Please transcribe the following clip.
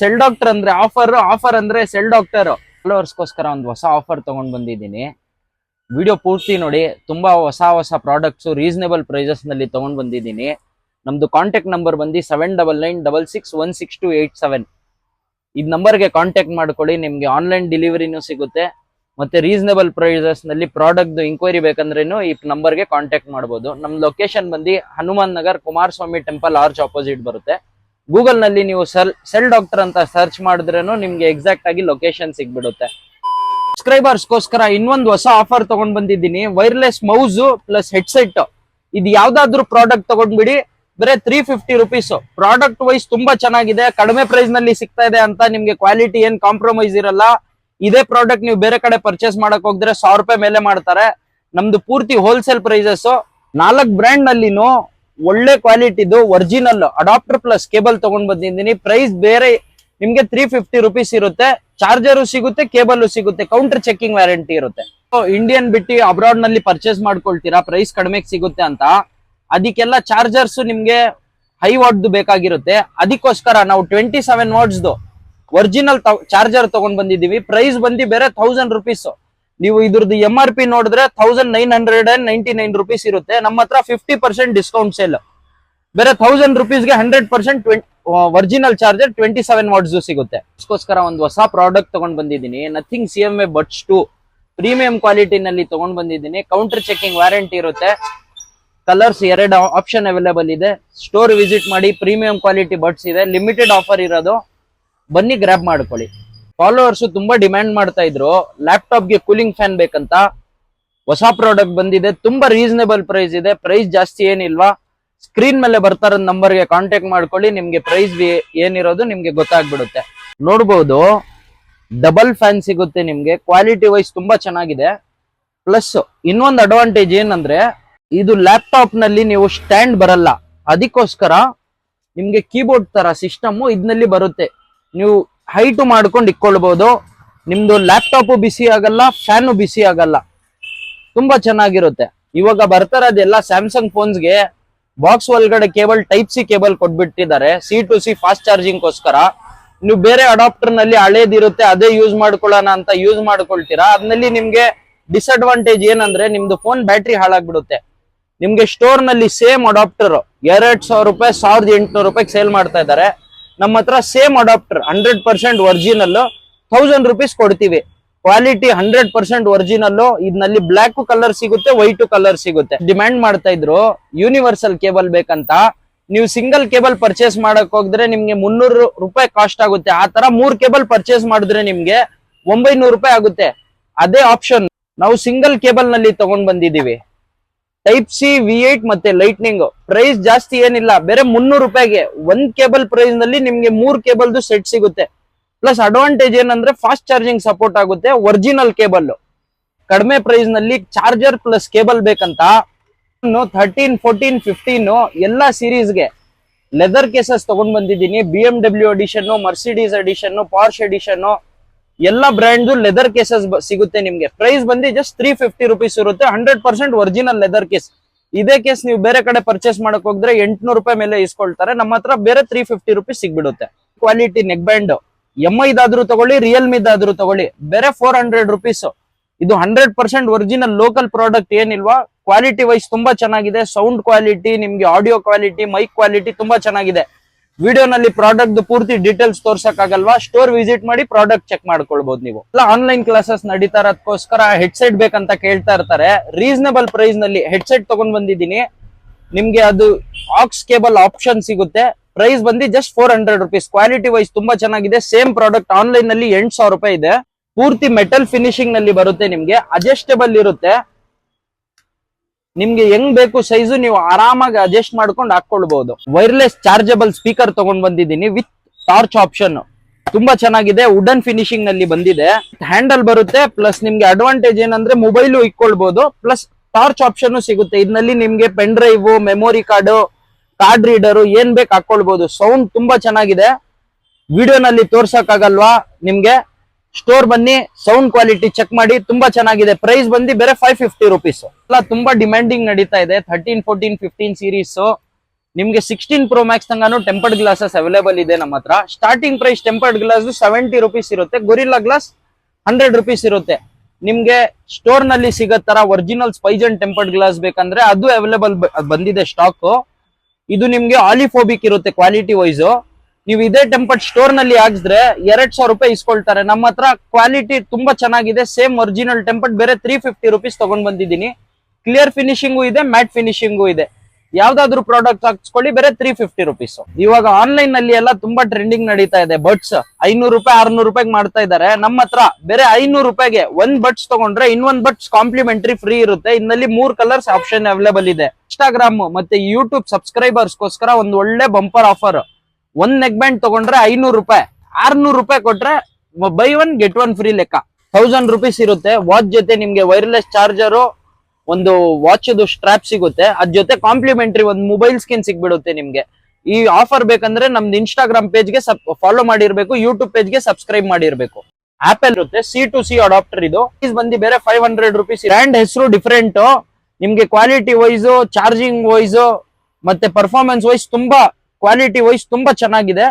Cell doctor ಅಂದ್ರೆ offer ಅಂದ್ರೆ cell doctor ಫಾಲೋವರ್ಸ್ಗೋಸ್ಕರ ಒಂದು ಹೊಸ ಆಫರ್ ತಗೊಂಡ್ ಬಂದಿದ್ದೀನಿ. ವಿಡಿಯೋ ಪೂರ್ತಿ ನೋಡಿ. ತುಂಬಾ ಹೊಸ ಪ್ರಾಡಕ್ಟ್ಸ್ ರೀಸನೇಬಲ್ ಪ್ರೈಸಸ್ ನಲ್ಲಿ ತಗೊಂಡ್ ಬಂದಿದ್ದೀನಿ. ನಮ್ದು ಕಾಂಟ್ಯಾಕ್ಟ್ ನಂಬರ್ ಬಂದು 7996161287. ಈ ನಂಬರ್ಗೆ ಕಾಂಟ್ಯಾಕ್ಟ್ ಮಾಡ್ಕೊಳ್ಳಿ. ನಿಮ್ಗೆ ಆನ್ಲೈನ್ ಡೆಲಿವರಿನೂ ಸಿಗುತ್ತೆ. ಮತ್ತೆ ರೀಸನೇಬಲ್ ಪ್ರೈಸಸ್ ನಲ್ಲಿ ಪ್ರಾಡಕ್ಟ್ ಇಂಕ್ವೈರಿ ಬೇಕಂದ್ರೇನು ಈ ನಂಬರ್ಗೆ ಕಾಂಟ್ಯಾಕ್ಟ್ ಮಾಡಬಹುದು. ನಮ್ ಲೊಕೇಶನ್ ಬಂದು Hanuman Nagar Kumaraswamy temple arch opposite ಬರುತ್ತೆ. ಗೂಗಲ್ ನಲ್ಲಿ ನೀವು ಸೆಲ್ ಡಾಕ್ಟರ್ ಅಂತ ಸರ್ಚ್ ಮಾಡಿದ್ರೇನು ನಿಮ್ಗೆ ಎಕ್ಸಾಕ್ಟ್ ಆಗಿ ಲೊಕೇಶನ್ ಸಿಗ್ಬಿಡುತ್ತೆ. ಸಬ್ಸ್ಕ್ರೈಬರ್ಸ್ಗೋಸ್ಕರ ಇನ್ನೊಂದು ಹೊಸ ಆಫರ್ ತಗೊಂಡ್ ಬಂದಿದ್ದೀನಿ. Wireless mouse plus headset. ಇದು ಯಾವ್ದಾದ್ರು ಪ್ರಾಡಕ್ಟ್ ತಗೊಂಡ್ಬಿಡಿ, ಬರೀ 350 ರುಪೀಸ್. ಪ್ರಾಡಕ್ಟ್ ವೈಸ್ ತುಂಬಾ ಚೆನ್ನಾಗಿದೆ, ಕಡಿಮೆ ಪ್ರೈಸ್ ನಲ್ಲಿ ಸಿಗ್ತಾ ಇದೆ ಅಂತ ನಿಮ್ಗೆ ಕ್ವಾಲಿಟಿ ಏನ್ ಕಾಂಪ್ರಮೈಸ್ ಇರಲ್ಲ. ಇದೇ ಪ್ರಾಡಕ್ಟ್ ನೀವು ಬೇರೆ ಕಡೆ ಪರ್ಚೇಸ್ ಮಾಡಕ್ ಹೋಗಿದ್ರೆ 1000 ರೂಪಾಯಿ ಮೇಲೆ ಮಾಡ್ತಾರೆ. ನಮ್ದು ಪೂರ್ತಿ ಹೋಲ್ಸೇಲ್ ಪ್ರೈಸಸ್. 4 ಬ್ರ್ಯಾಂಡ್ ನಲ್ಲಿನೂ ಒಳ್ಳೆ ಕ್ವಾಲಿಟಿದು ಒರಿಜಿನಲ್ ಅಡಾಪ್ಟರ್ ಪ್ಲಸ್ ಕೇಬಲ್ ತಗೊಂಡ್ ಬಂದಿದ್ದೀನಿ. ಪ್ರೈಸ್ ಬೇರೆ ನಿಮ್ಗೆ 350 ರುಪೀಸ್ ಇರುತ್ತೆ. ಚಾರ್ಜರು ಸಿಗುತ್ತೆ, ಕೇಬಲ್ ಸಿಗುತ್ತೆ, ಕೌಂಟರ್ ಚೆಕಿಂಗ್ ವ್ಯಾರಂಟಿ ಇರುತ್ತೆ. ಇಂಡಿಯನ್ ಬಿಟ್ಟು ಅಬ್ರಾಡ್ ನಲ್ಲಿ ಪರ್ಚೇಸ್ ಮಾಡ್ಕೊಳ್ತೀರಾ ಪ್ರೈಸ್ ಕಡಿಮೆ ಸಿಗುತ್ತೆ ಅಂತ, ಅದಕ್ಕೆಲ್ಲ ಚಾರ್ಜರ್ಸ್ ನಿಮ್ಗೆ ಹೈ ವಾಟ್ ಬೇಕಾಗಿರುತ್ತೆ. ಅದಕ್ಕೋಸ್ಕರ ನಾವು 27 ವಾಟ್ಸ್ ಒರಿಜಿನಲ್ ಚಾರ್ಜರ್ ತಗೊಂಡ್ ಬಂದಿದೀವಿ. ಪ್ರೈಸ್ ಬಂದು ಬೇರೆ 1000 ರುಪೀಸ್. ನೀವು ಇದ್ರದ್ದು MRP ನೋಡಿದ್ರೆ 1999 ರುಪೀಸ್ ಇರುತ್ತೆ. ನಮ್ಮ ಹತ್ರ 50% ಡಿಸ್ಕೌಂಟ್ ಸೇಲ್. ಬೇರೆ 1000 ರುಪೀಸ್ಗೆ 100% ಒರಿಜಿನಲ್ ಚಾರ್ಜರ್ 27 ವಾಟ್ಸ್ ಸಿಗುತ್ತೆ. ಅದಕ್ಕೋಸ್ಕರ ಒಂದು ಹೊಸ ಪ್ರಾಡಕ್ಟ್ ತಗೊಂಡ್ ಬಂದಿದ್ದೀನಿ. Nothing CMA buds 2 premium quality ನಲ್ಲಿ ತಗೊಂಡ್ ಬಂದಿದ್ದೀನಿ. ಕೌಂಟರ್ ಚೆಕಿಂಗ್ ವ್ಯಾರಂಟಿ ಇರುತ್ತೆ. ಕಲರ್ಸ್ 2 ಆಪ್ಷನ್ ಅವೈಲೇಬಲ್ ಇದೆ. ಸ್ಟೋರ್ ವಿಸಿಟ್ ಮಾಡಿ. ಪ್ರೀಮಿಯಂ ಕ್ವಾಲಿಟಿ ಬಡ್ಸ್ ಇದೆ. ಲಿಮಿಟೆಡ್ ಆಫರ್ ಇರೋದು, ಬನ್ನಿ ಗ್ರಾಬ್ ಮಾಡ್ಕೊಳ್ಳಿ. ಫಾಲೋವರ್ಸ್ ತುಂಬಾ ಡಿಮ್ಯಾಂಡ್ ಮಾಡ್ತಾ ಇದ್ರು ಲ್ಯಾಪ್ಟಾಪ್ಗೆ ಕೂಲಿಂಗ್ ಫ್ಯಾನ್ ಬೇಕಂತ. ಹೊಸ ಪ್ರಾಡಕ್ಟ್ ಬಂದಿದೆ, ತುಂಬಾ ರೀಸನೇಬಲ್ ಪ್ರೈಸ್ ಇದೆ. ಪ್ರೈಸ್ ಜಾಸ್ತಿ ಏನಿಲ್ವಾ. ಸ್ಕ್ರೀನ್ ಮೇಲೆ ಬರ್ತಾರ ನಂಬರ್ಗೆ ಕಾಂಟ್ಯಾಕ್ಟ್ ಮಾಡ್ಕೊಳ್ಳಿ. ನಿಮ್ಗೆ ಪ್ರೈಸ್ ಏನಿರೋದು ನಿಮ್ಗೆ ಗೊತ್ತಾಗ್ಬಿಡುತ್ತೆ. ನೋಡ್ಬೋದು, ಡಬಲ್ ಫ್ಯಾನ್ ಸಿಗುತ್ತೆ ನಿಮ್ಗೆ. ಕ್ವಾಲಿಟಿ ವೈಸ್ ತುಂಬಾ ಚೆನ್ನಾಗಿದೆ. ಪ್ಲಸ್ ಇನ್ನೊಂದು ಅಡ್ವಾಂಟೇಜ್ ಏನಂದ್ರೆ ಇದು ಲ್ಯಾಪ್ಟಾಪ್ ನಲ್ಲಿ ನೀವು ಸ್ಟ್ಯಾಂಡ್ ಬರಲ್ಲ. ಅದಕ್ಕೋಸ್ಕರ ನಿಮ್ಗೆ ಕೀಬೋರ್ಡ್ ತರ ಸಿಸ್ಟಮ್ ಇದರಲ್ಲಿ ಬರುತ್ತೆ. ನೀವು ಹೈಟ್ ಮಾಡ್ಕೊಂಡು ಇಟ್ಕೊಳ್ಬಹುದು. ನಿಮ್ದು ಲ್ಯಾಪ್ಟಾಪ್ ಬಿಸಿ ಆಗಲ್ಲ, ಫ್ಯಾನು ಬಿಸಿ ಆಗಲ್ಲ. ತುಂಬಾ ಚೆನ್ನಾಗಿರುತ್ತೆ. ಇವಾಗ ಬರ್ತಾರದೆಲ್ಲ ಸ್ಯಾಮ್ಸಂಗ್ ಫೋನ್ಸ್ಗೆ ಬಾಕ್ಸ್ ಒಳಗಡೆ ಕೇಬಲ್ ಟೈಪ್ ಸಿ ಕೇಬಲ್ ಕೊಟ್ಬಿಟ್ಟಿದ್ದಾರೆ C2C ಫಾಸ್ಟ್ ಚಾರ್ಜಿಂಗ್ ಗೋಸ್ಕರ. ನೀವು ಬೇರೆ ಅಡಾಪ್ಟರ್ ನಲ್ಲಿ ಹಳೇದಿರುತ್ತೆ, ಅದೇ ಯೂಸ್ ಮಾಡ್ಕೊಳ್ಳೋಣ ಅಂತ ಯೂಸ್ ಮಾಡ್ಕೊಳ್ತೀರಾ. ಅದ್ರಲ್ಲಿ ನಿಮ್ಗೆ ಡಿಸ್ಅಡ್ವಾಂಟೇಜ್ ಏನಂದ್ರೆ ನಿಮ್ದು ಫೋನ್ ಬ್ಯಾಟ್ರಿ ಹಾಳಾಗ್ಬಿಡುತ್ತೆ. ನಿಮ್ಗೆ ಸ್ಟೋರ್ ನಲ್ಲಿ ಸೇಮ್ ಅಡಾಪ್ಟರ್ 2000 ರೂಪಾಯಿ 1800 ರೂಪಾಯಿಗೆ ಸೇಲ್ ಮಾಡ್ತಾ ಇದ್ದಾರೆ. ನಮ್ಮ ಹತ್ರ ಸೇಮ್ ಅಡಾಪ್ಟರ್ 100% ಒರಿಜಿನಲ್ 1000 ರುಪೀಸ್ ಕೊಡ್ತೀವಿ. Quality 100% original. ಇದರಲ್ಲಿ ಬ್ಲಾಕ್ ಕಲರ್ ಸಿಗುತ್ತೆ, ವೈಟ್ ಕಲರ್ ಸಿಗುತ್ತೆ. ಡಿಮ್ಯಾಂಡ್ ಮಾಡ್ತಾ ಇದ್ರು ಯೂನಿವರ್ಸಲ್ ಕೇಬಲ್ ಬೇಕಂತ. ನೀವು ಸಿಂಗಲ್ ಕೇಬಲ್ ಪರ್ಚೇಸ್ ಮಾಡಕ್ ಹೋಗಿದ್ರೆ ನಿಮ್ಗೆ 300 ರೂಪಾಯಿ ಕಾಸ್ಟ್ ಆಗುತ್ತೆ. ಆ ತರ 3 ಕೇಬಲ್ ಪರ್ಚೇಸ್ ಮಾಡಿದ್ರೆ ನಿಮ್ಗೆ 900 ರೂಪಾಯಿ ಆಗುತ್ತೆ. ಅದೇ ಆಪ್ಷನ್ ನಾವು ಸಿಂಗಲ್ ಕೇಬಲ್ ನಲ್ಲಿ ತಗೊಂಡ್ ಬಂದಿದೀವಿ. ಟೈಪ್ ಸಿ V8 ಮತ್ತೆ ಲೈಟ್ನಿಂಗ್. ಪ್ರೈಸ್ ಜಾಸ್ತಿ ಏನಿಲ್ಲ, ಬೇರೆ 300 ರೂಪಾಯಿಗೆ ಒಂದ್ ಕೇಬಲ್ ಪ್ರೈಸ್ ನಲ್ಲಿ ನಿಮ್ಗೆ 3 ಕೇಬಲ್ದು ಸೆಟ್ ಸಿಗುತ್ತೆ. ಪ್ಲಸ್ ಅಡ್ವಾಂಟೇಜ್ ಏನಂದ್ರೆ ಫಾಸ್ಟ್ ಚಾರ್ಜಿಂಗ್ ಸಪೋರ್ಟ್ ಆಗುತ್ತೆ. ಒರಿಜಿನಲ್ ಕೇಬಲ್ ಕಡಿಮೆ ಪ್ರೈಸ್ ನಲ್ಲಿ ಚಾರ್ಜರ್ ಪ್ಲಸ್ ಕೇಬಲ್ ಬೇಕಂತ 13, 14, 15 ಎಲ್ಲಾ ಸೀರೀಸ್ಗೆ ಲೆದರ್ ಕೇಸಸ್ ತಗೊಂಡ್ ಬಂದಿದ್ದೀನಿ. BMW edition, Mercedes edition, Porsche edition ಎಲ್ಲ ಬ್ರ್ಯಾಂಡ್ ಲೆದರ್ ಕೇಸಸ್ ಸಿಗುತ್ತೆ ನಿಮ್ಗೆ. ಪ್ರೈಸ್ ಬಂದು ಜಸ್ಟ್ 350 ರುಪೀಸ್ ಇರುತ್ತೆ. 100% ಒರಿಜಿನಲ್ ಲೆದರ್ ಕೇಸ್. ಇದೇ ಕೇಸ್ ನೀವು ಬೇರೆ ಕಡೆ ಪರ್ಚೇಸ್ ಮಾಡಕ್ ಹೋಗಿದ್ರೆ 800 ರೂಪಾಯಿ ಮೇಲೆ ಇಸ್ಕೊಳ್ತಾರೆ. ನಮ್ಮ ಹತ್ರ ಬೇರೆ 350 ರುಪೀಸ್ ಸಿಗ್ಬಿಡುತ್ತೆ. ಕ್ವಾಲಿಟಿ ನೆಕ್ ಬ್ಯಾಂಡ್ MI ದಾದ್ರೂ ತಗೊಳ್ಳಿ, ರಿಯಲ್ಮಿ ದಾದ್ರೂ ತಗೊಳ್ಳಿ, ಬೇರೆ 400 ರುಪೀಸ್. ಇದು 100% ಒರಿಜಿನಲ್ ಲೋಕಲ್ ಪ್ರಾಡಕ್ಟ್ ಏನಿಲ್ವಾ. ಕ್ವಾಲಿಟಿ ವೈಸ್ ತುಂಬಾ ಚೆನ್ನಾಗಿದೆ. ಸೌಂಡ್ ಕ್ವಾಲಿಟಿ, ನಿಮ್ಗೆ ಆಡಿಯೋ ಕ್ವಾಲಿಟಿ, ಮೈಕ್ ಕ್ವಾಲಿಟಿ ತುಂಬಾ ಚೆನ್ನಾಗಿದೆ. ವಿಡಿಯೋನಲ್ಲಿ ಪ್ರಾಡಕ್ಟ್ ಪೂರ್ತಿ ಡೀಟೇಲ್ಸ್ ತೋರ್ಸಕ್ ಆಗಲ್ವಾ. ಸ್ಟೋರ್ ವಿಸಿಟ್ ಮಾಡಿ ಪ್ರಾಡಕ್ಟ್ ಚೆಕ್ ಮಾಡ್ಕೊಳ್ಬಹುದು. ನೀವು ಎಲ್ಲ ಆನ್ಲೈನ್ ಕ್ಲಾಸಸ್ ನಡೀತಾ ಇರೋದಕ್ಕೋಸ್ಕರ ಹೆಡ್ಸೆಟ್ ಬೇಕಂತ ಕೇಳ್ತಾ ಇರ್ತಾರೆ. ರೀಸನೇಬಲ್ ಪ್ರೈಸ್ ನಲ್ಲಿ ಹೆಡ್ಸೆಟ್ ತಗೊಂಡ್ ಬಂದಿದ್ದೀನಿ. ನಿಮ್ಗೆ ಅದು ಆಕ್ಸ್ ಕೇಬಲ್ ಆಪ್ಷನ್ ಸಿಗುತ್ತೆ. ಪ್ರೈಸ್ ಬಂದು ಜಸ್ಟ್ 400 ರುಪೀಸ್. ಕ್ವಾಲಿಟಿ ವೈಸ್ ತುಂಬಾ ಚೆನ್ನಾಗಿದೆ. ಸೇಮ್ ಪ್ರಾಡಕ್ಟ್ ಆನ್ಲೈನ್ ನಲ್ಲಿ 8000 ರೂಪಾಯಿ ಇದೆ. ಪೂರ್ತಿ ಮೆಟಲ್ ಫಿನಿಶಿಂಗ್ ನಲ್ಲಿ ಬರುತ್ತೆ. ನಿಮ್ಗೆ ಅಡ್ಜಸ್ಟೇಬಲ್ ಇರುತ್ತೆ. ನಿಮ್ಗೆ ಹೆಂಗ್ ಬೇಕು ಸೈಜು ನೀವು ಆರಾಮಾಗಿ ಅಡ್ಜಸ್ಟ್ ಮಾಡ್ಕೊಂಡು ಹಾಕೊಳ್ಬಹುದು. ವೈರ್ಲೆಸ್ ಚಾರ್ಜಬಲ್ ಸ್ಪೀಕರ್ ತಗೊಂಡ್ ಬಂದಿದ್ದೀನಿ ವಿತ್ ಟಾರ್ಚ್ ಆಪ್ಷನ್. ತುಂಬಾ ಚೆನ್ನಾಗಿದೆ. ವುಡನ್ ಫಿನಿಶಿಂಗ್ ನಲ್ಲಿ ಬಂದಿದೆ. ಹ್ಯಾಂಡಲ್ ಬರುತ್ತೆ. ಪ್ಲಸ್ ನಿಮ್ಗೆ ಅಡ್ವಾಂಟೇಜ್ ಏನಂದ್ರೆ ಮೊಬೈಲ್ ಇಟ್ಕೊಳ್ಬಹುದು. ಪ್ಲಸ್ ಟಾರ್ಚ್ ಆಪ್ಷನ್ ಸಿಗುತ್ತೆ. ಇದರಲ್ಲಿ ನಿಮ್ಗೆ pen drive, memory card reader ಏನ್ ಬೇಕು ಹಾಕೊಳ್ಬಹುದು. ಸೌಂಡ್ ತುಂಬಾ ಚೆನ್ನಾಗಿದೆ. ವಿಡಿಯೋನಲ್ಲಿ ತೋರ್ಸಕ್ ಆಗಲ್ವಾ ನಿಮ್ಗೆ. ಸ್ಟೋರ್ ಬನ್ನಿ, ಸೌಂಡ್ ಕ್ವಾಲಿಟಿ ಚೆಕ್ ಮಾಡಿ. ತುಂಬಾ ಚೆನ್ನಾಗಿದೆ. ಪ್ರೈಸ್ ಬಂದು ಬೇರೆ 550 ರುಪೀಸ್. ಎಲ್ಲ ತುಂಬಾ ಡಿಮ್ಯಾಂಡಿಂಗ್ ನಡೀತಾ ಇದೆ. 13, 14, 15 ಸೀರೀಸ್ ನಿಮ್ಗೆ 16 Pro Max ತಂಗಾನು ಟೆಂಪರ್ಡ್ ಗ್ಲಾಸಸ್ ಅವೈಲೇಬಲ್ ಇದೆ ನಮ್ಮ ಹತ್ರ. Starting price tempered glass 70 rupees ಇರುತ್ತೆ, ಗೊರಿಲ್ಲಾ ಗ್ಲಾಸ್ 100 rupees ಇರುತ್ತೆ. ನಿಮ್ಗೆ ಸ್ಟೋರ್ ನಲ್ಲಿ ಸಿಗೋ ತರ ಒರಿಜಿನಲ್ ಸ್ಪೈಜನ್ ಟೆಂಪರ್ಡ್ ಗ್ಲಾಸ್ ಬೇಕಂದ್ರೆ ಅದು ಅವೈಲೇಬಲ್ ಬಂದಿದೆ ಸ್ಟಾಕ್. ಇದು ನಿಮ್ಗೆ ಆಲಿಫೋಬಿಕ್ ಇರುತ್ತೆ ಕ್ವಾಲಿಟಿ ವೈಸ್. ನೀವು ಇದೇ ಟೆಂಪರ್ಡ್ ಸ್ಟೋರ್ ನಲ್ಲಿ ಹಾಕಿದ್ರೆ 2,000 ರೂಪಾಯಿ ಇಸ್ಕೊಳ್ತಾರೆ. ನಮ್ಮ ಹತ್ರ ಕ್ವಾಲಿಟಿ ತುಂಬಾ ಚೆನ್ನಾಗಿದೆ, ಸೇಮ್ ಒರಿಜಿನಲ್ ಟೆಂಪರ್ಡ್ ಬೇರೆ 350 rupees ತಗೊಂಡ್ ಬಂದಿದ್ದೀನಿ. ಕ್ಲಿಯರ್ ಫಿನಿಶಿಂಗು ಇದೆ, ಮ್ಯಾಟ್ ಫಿನಿಶಿಂಗು ಇದೆ. ಯಾವ್ದಾದ್ರು ಪ್ರಾಡಕ್ಟ್ ಹಾಕ್ಸ್ಕೊಳ್ಳಿ ಬೇರೆ 350 rupees. ಇವಾಗ ಆನ್ಲೈನ್ ನಲ್ಲಿ ಎಲ್ಲ ತುಂಬಾ ಟ್ರೆಂಡಿಂಗ್ ನಡೀತಾ ಇದೆ. ಬಡ್ಸ್ 500 ರೂಪಾಯಿ 600 ರೂಪಾಯಿಗೆ ಮಾಡ್ತಾ ಇದ್ದಾರೆ. ನಮ್ಮ ಹತ್ರ ಬೇರೆ 500 ರೂಪಾಯಿಗೆ ಒಂದ್ ಬಡ್ಸ್ ತಗೊಂಡ್ರೆ ಇನ್ನೊಂದ್ ಬಡ್ಸ್ ಕಾಂಪ್ಲಿಮೆಂಟರಿ ಫ್ರೀ ಇರುತ್ತೆ. ಇನ್ನಲ್ಲಿ 3 ಕಲರ್ಸ್ ಆಪ್ಷನ್ ಅವೈಲೇಬಲ್ ಇದೆ. ಇನ್ಸ್ಟಾಗ್ರಾಮ್ ಮತ್ತೆ ಯೂಟ್ಯೂಬ್ ಸಬ್ಸ್ಕ್ರೈಬರ್ಸ್ಗೋಸ್ಕರ ಒಂದು ಒಳ್ಳೆ ಬಂಪರ್ ಆಫರ್. ಒಂದ್ ನೆಕ್ ಬ್ಯಾಂಡ್ ತಗೊಂಡ್ರೆ 500 ರೂಪಾಯಿ, 600 ರೂಪಾಯಿ ಕೊಟ್ರೆ by one get one free ಲೆಕ್ಕ. 1000 rupees ಇರುತ್ತೆ. ವಾಚ್ ಜೊತೆ ನಿಮ್ಗೆ ವೈರ್ಲೆಸ್ ಚಾರ್ಜರು, ಒಂದು ವಾಚ್ ಸ್ಟ್ರಾಪ್ ಸಿಗುತ್ತೆ, ಅದ್ ಜೊತೆ ಕಾಂಪ್ಲಿಮೆಂಟರಿ ಒಂದು ಮೊಬೈಲ್ ಸ್ಕಿನ್ ಸಿಗ್ಬಿಡುತ್ತೆ ನಿಮ್ಗೆ. ಈ ಆಫರ್ ಬೇಕಂದ್ರೆ ನಮ್ದು ಇನ್ಸ್ಟಾಗ್ರಾಮ್ ಪೇಜ್ಗೆ ಫಾಲೋ ಮಾಡಿರ್ಬೇಕು, ಯೂಟ್ಯೂಬ್ ಪೇಜ್ಗೆ ಸಬ್ಸ್ಕ್ರೈಬ್ ಮಾಡಿರ್ಬೇಕು. ಆಪಲ್ ಇರುತ್ತೆ C2C ಅಡಾಪ್ಟರ್. ಇದು ಬಂದು ಬೇರೆ 500 rupees. ಬ್ರ್ಯಾಂಡ್ ಹೆಸರು ಡಿಫರೆಂಟ್. ನಿಮ್ಗೆ ಕ್ವಾಲಿಟಿ ವೈಸ್, ಚಾರ್ಜಿಂಗ್ ವೈಸ್ ಮತ್ತೆ ಪರ್ಫಾರ್ಮೆನ್ಸ್ ವೈಸ್ ತುಂಬಾ ಕ್ವಾಲಿಟಿ ವೈಸ್ ತುಂಬಾ ಚೆನ್ನಾಗಿದೆ.